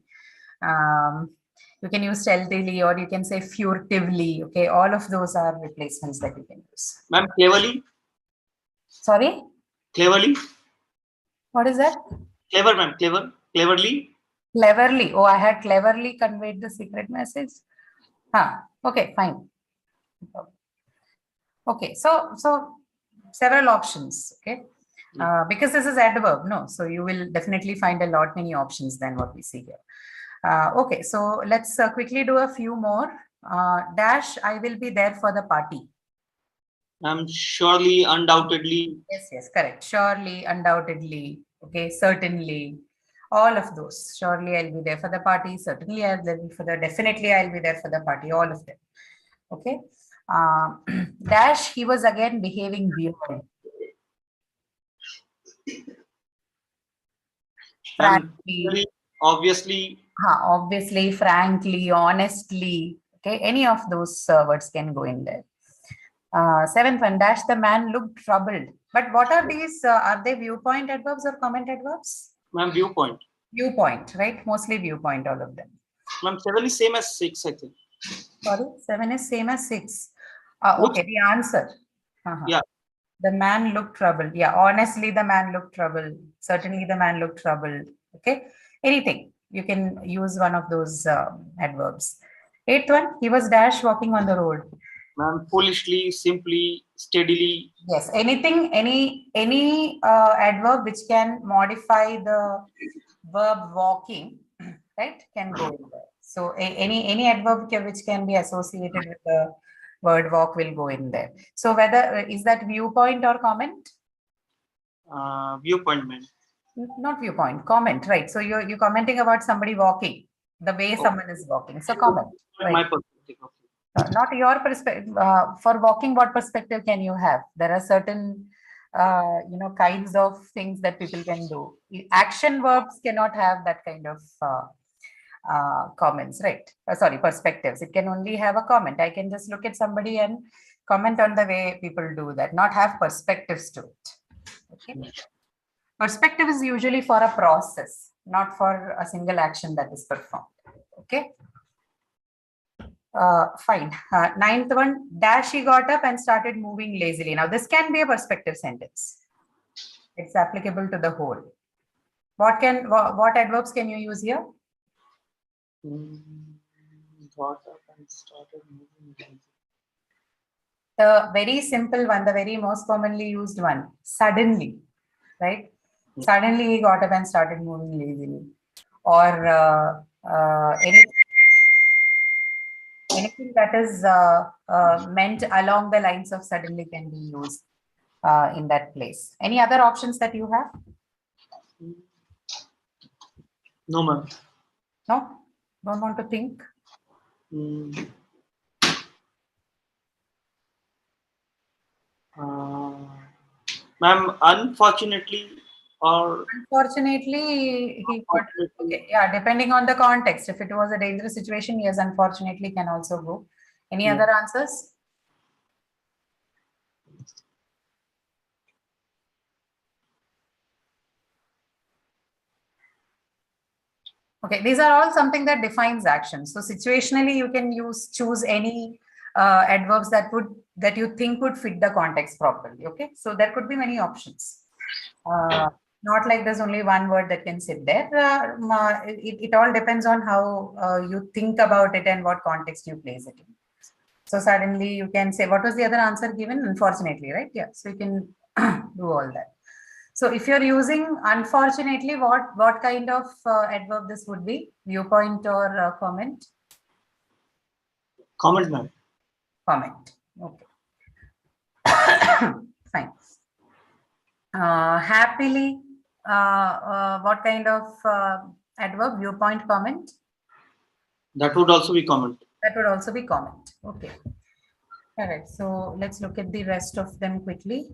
You can use stealthily, or you can say furtively. Okay, all of those are replacements that you can use. Ma'am, cleverly. Sorry? Cleverly. What is that? Clever, ma'am. Clever. Cleverly. Cleverly. Oh, I had cleverly conveyed the secret message. Okay, fine. Okay, so several options. Okay, because this is adverb, no, so you will definitely find a lot many options than what we see here. Okay, so let's quickly do a few more. Dash, I will be there for the party. Surely, undoubtedly. Yes, correct. Surely, undoubtedly. Okay, certainly. All of those. Surely, I'll be there for the party. Certainly, I'll be for the. Definitely, I'll be there for the party. All of them. Okay. Dash, he was again behaving weirdly. Frankly, obviously. Obviously, frankly, honestly. Okay, any of those words can go in there. Seventh one, dash, the man looked troubled. But what are these? Are they viewpoint adverbs or comment adverbs? Ma'am, viewpoint. Viewpoint, right? Mostly viewpoint, all of them. Ma'am, 7 is same as 6, I think. Sorry, 7 is same as 6. Okay, the answer. Yeah. The man looked troubled. Yeah, honestly, the man looked troubled. Certainly, the man looked troubled. Okay, anything. You can use one of those adverbs. Eighth one, he was dash walking on the road. Ma'am, foolishly, simply, steadily. Yes, anything, any adverb which can modify the verb walking right, can go in there. So any adverb which can be associated with the word walk will go in there. So whether is that viewpoint or comment? Viewpoint, man. Not viewpoint, comment, right? So you're commenting about somebody walking, the way someone is walking. So comment, right? My perspective. Okay. Not your perspective. For walking, what perspective can you have? There are certain, kinds of things that people can do. Action verbs cannot have that kind of comments, right? Sorry, perspectives. It can only have a comment. I can just look at somebody and comment on the way people do that, not have perspectives to it. Okay. Perspective is usually for a process, not for a single action that is performed. Okay. Fine. Ninth one, dash he got up and started moving lazily. Now this can be a perspective sentence. It's applicable to the whole. What adverbs can you use here? Got up and started moving. The very simple one, the very most commonly used one, suddenly, right? Suddenly he got up and started moving lazily. Or anything that is meant along the lines of suddenly can be used in that place. Any other options that you have? No, ma'am. No? Don't want to think? Ma'am, unfortunately, or unfortunately, he got, okay, yeah, depending on the context. If it was a dangerous situation, yes, unfortunately can also go. Any other answers? Okay, these are all something that defines action. So situationally, you can choose any adverbs that you think would fit the context properly. Okay, so there could be many options. Not like there's only one word that can sit there. It all depends on how you think about it and what context you place it in. So suddenly you can say, what was the other answer given? Unfortunately, right? Yeah, so you can do all that. So if you're using unfortunately, what kind of adverb this would be? Viewpoint or comment? comment, ma'am. Comment. Okay. Fine. Happily, what kind of adverb? Viewpoint, comment? That would also be comment. That would also be comment. Okay. All right. So let's look at the rest of them quickly.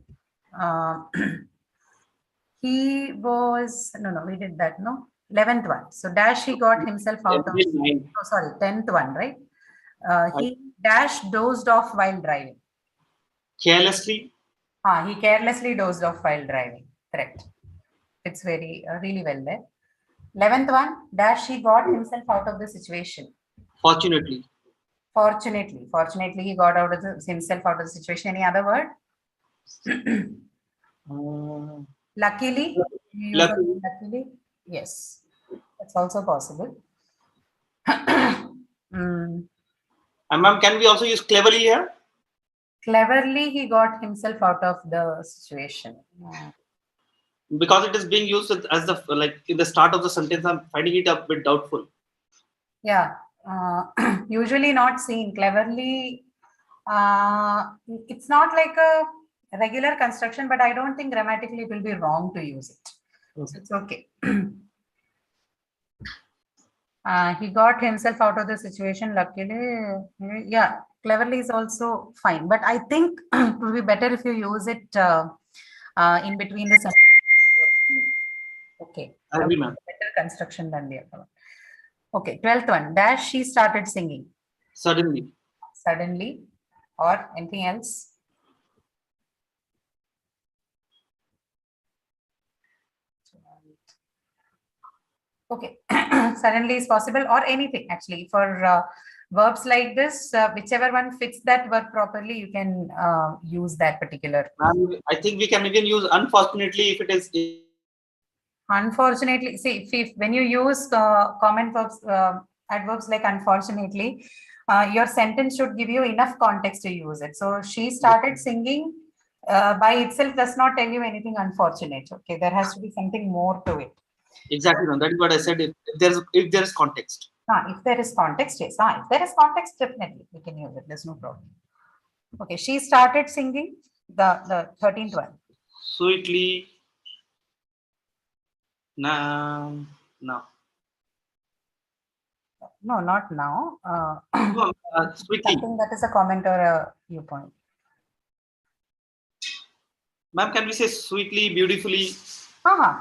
He was, no, we did that, no? 11th one. So dash he got himself out of, oh, sorry, 10th one, right? He dash dozed off while driving. Carelessly? He carelessly dozed off while driving. Correct. It's very, really well there. 11th one, dash he got himself out of the situation. Fortunately. Fortunately, he got himself out of the situation. Any other word? Luckily. Luckily. Yes, that's also possible. And ma'am, can we also use cleverly here? Cleverly, he got himself out of the situation. Because it is being used as the in the start of the sentence, I'm finding it a bit doubtful. Yeah, usually not seen. Cleverly, it's not like a regular construction, but I don't think grammatically it will be wrong to use it. Okay. So it's okay. He got himself out of the situation. Luckily, yeah, cleverly is also fine. But I think it will be better if you use it in between the sentences. Okay. I agree, ma'am. Better construction than the other one. Okay, 12th one. Dash she started singing. Suddenly. Suddenly, or anything else? Okay, suddenly is possible, or anything actually. For verbs like this, whichever one fits that verb properly, you can use that particular. I think we can even use unfortunately if it is. Unfortunately, see, if when you use comment verbs, adverbs like unfortunately, your sentence should give you enough context to use it. So she started singing by itself does not tell you anything unfortunate. Okay, there has to be something more to it. Exactly. No, that is what I said. If there is context. If there is context, yes. If there is context, definitely we can use it. There's no problem. Okay, she started singing the 13th one. Sweetly. Now. Now. No, not now. No, sweetly. Something that is a comment or a viewpoint. Ma'am, can we say sweetly, beautifully,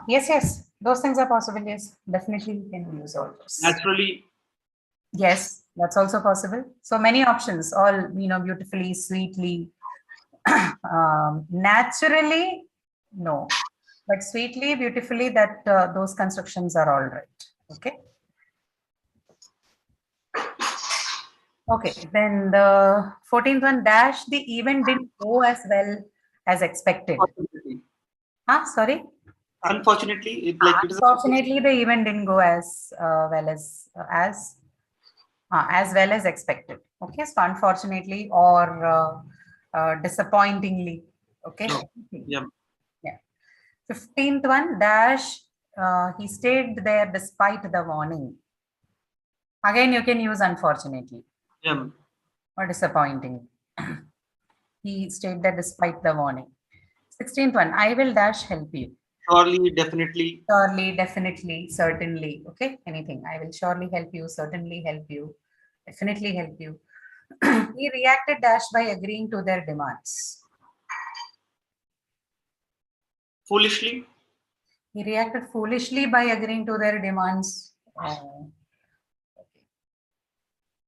Yes, yes. Those things are possible. Yes, definitely we can use all those. naturally? Yes, that's also possible. So many options, all, beautifully, sweetly. Naturally, no. But sweetly, beautifully, that those constructions are all right. Okay. Okay, then the 14th one, dash, the event didn't go as well as expected. Unfortunately, Sorry. unfortunately, it is. Unfortunately, the event didn't go as well as well as expected. Okay, so unfortunately or disappointingly. Okay. No. Yeah. Yeah. 15th one, dash, he stayed there despite the warning. Again, you can use unfortunately Yeah. or disappointing. He stayed there despite the warning. 16th one, I will dash help you. Surely, definitely. Surely, definitely, certainly. Okay, anything. I will surely help you, certainly help you, definitely help you. He reacted dash by agreeing to their demands. Foolishly. He reacted foolishly by agreeing to their demands. Okay.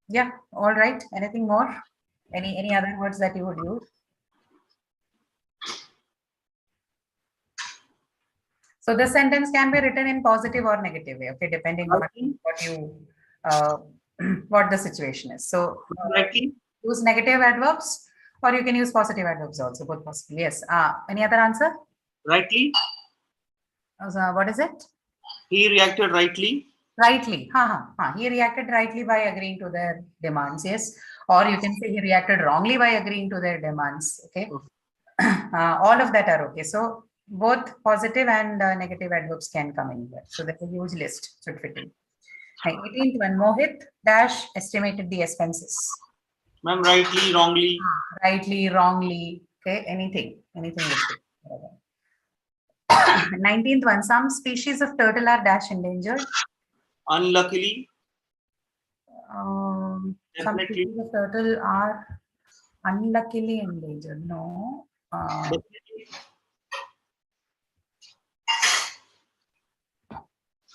Yeah, all right. Anything more? Any other words that you would use? So the sentence can be written in positive or negative way, okay, depending on what you what the situation is. So Rightly. use negative adverbs, or you can use positive adverbs also, both possible. Yes. Any other answer? Rightly. What is it? He reacted rightly. Rightly. He reacted rightly by agreeing to their demands. Yes. Or you can say he reacted wrongly by agreeing to their demands. Okay. All of that are okay. So both positive and negative adverbs can come in here. So that's a huge list should fit in. 18th one, Mohit dash estimated the expenses. Ma'am, rightly, wrongly. Rightly, wrongly. Okay. Anything would fit. 19th one, some species of turtle are dash endangered. Unluckily. Some Definitely. species of turtle are unluckily endangered. No. Definitely.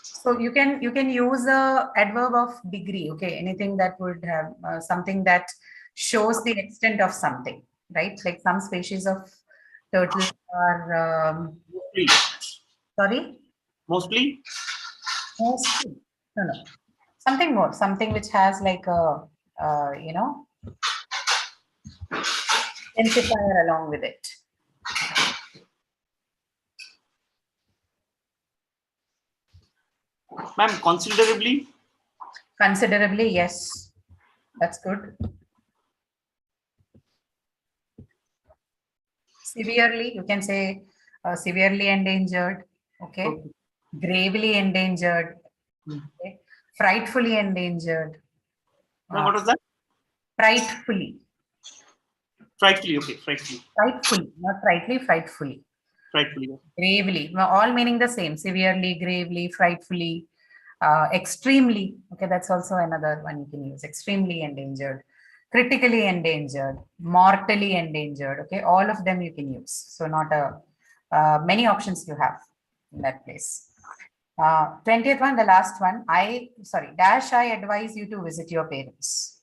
So you can use a adverb of degree. Okay, anything that would have something that shows the extent of something, right? Like some species of turtles are. Mostly. Sorry. Mostly. Mostly. No. Something more. Something which has like a intensifier along with it. Ma'am, considerably. Considerably, yes. That's good. Severely, you can say severely endangered. Okay. Gravely endangered. Okay. Frightfully endangered. Ma'am, what was that? Frightfully. Frightfully. Okay. Frightfully. Frightfully, not frightly, frightfully. Frightfully. Okay. Gravely, all meaning the same. Severely, gravely, frightfully, extremely. Okay, that's also another one you can use. Extremely endangered, critically endangered, mortally endangered. Okay, all of them you can use. So not many options you have in that place. 20th one, the last one. Dash, I advise you to visit your parents.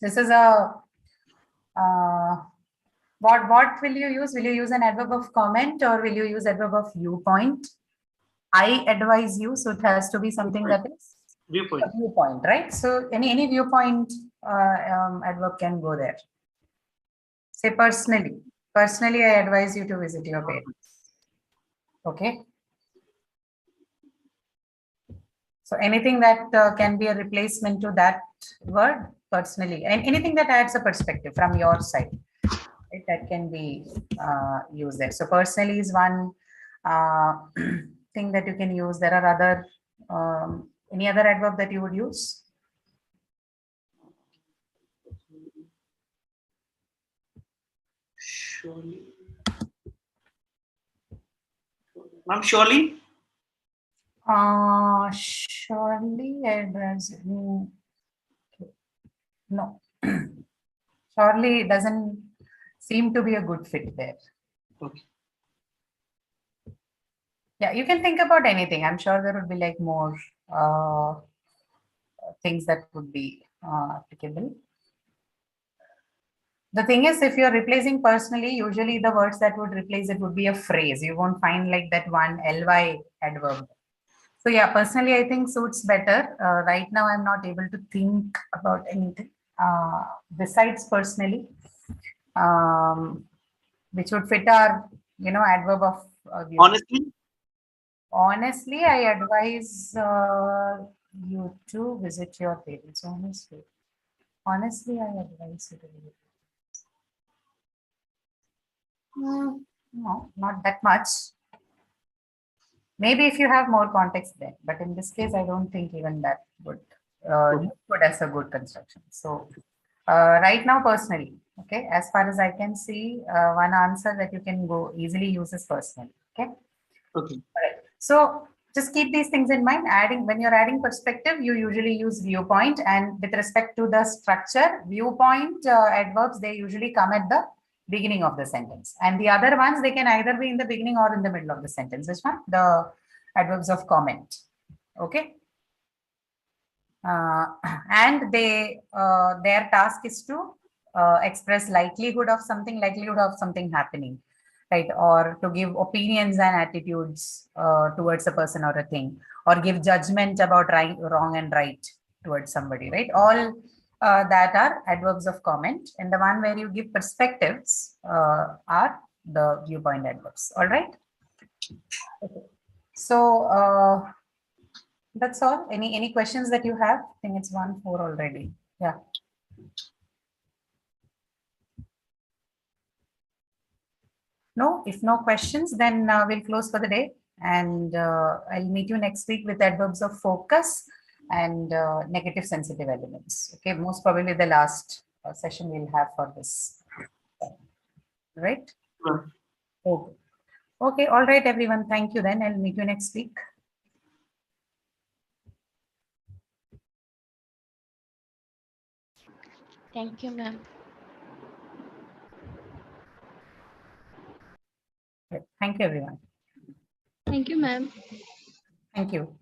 This is a what will you use? Will you use an adverb of comment or will you use adverb of viewpoint? I advise you, so it has to be something that is Viewpoint. a viewpoint, right? So any viewpoint adverb can go there. Say personally. Personally, I advise you to visit your parents. Okay. So anything that can be a replacement to that word, personally, and anything that adds a perspective from your side. right? That can be used there. So personally is one thing that you can use. There are other any other adverb that you would use? Surely. Ma'am, surely. Surely adverbs. No. Surely doesn't seem to be a good fit there. Okay. Yeah, you can think about anything. I'm sure there would be like more things that would be applicable. The thing is, if you're replacing personally, usually the words that would replace it would be a phrase. You won't find like that one ly adverb. So yeah, personally, I think suits better. Right now, I'm not able to think about anything besides personally, which would fit our, adverb of viewpoint. Honestly. Honestly, I advise you to visit your parents. Honestly, I advise you to visit. No, not that much. Maybe if you have more context then, but in this case, I don't think even that would look good as a good construction. So right now, personally, okay, as far as I can see, one answer that you can go easily use is personally. Okay. Okay. All right. So just keep these things in mind. When you're adding perspective, you usually use viewpoint, and with respect to the structure, viewpoint adverbs, they usually come at the beginning of the sentence, and the other ones, they can either be in the beginning or in the middle of the sentence. Which one? The adverbs of comment. Okay. And their task is to express likelihood of something happening, right? Or to give opinions and attitudes towards a person or a thing, or give judgment about right, wrong and right towards somebody, right? All that are adverbs of comment, and the one where you give perspectives are the viewpoint adverbs. All right. Okay. So that's all. Any questions that you have? I think it's 1:04 already. Yeah. No, if no questions, then we'll close for the day, and I'll meet you next week with adverbs of focus and negative sensitive elements. Okay, most probably the last session we'll have for this. Right? Sure. Okay. Okay. All right, everyone. Thank you. Then I'll meet you next week. Thank you, ma'am. Thank you, everyone. Thank you, ma'am. Thank you.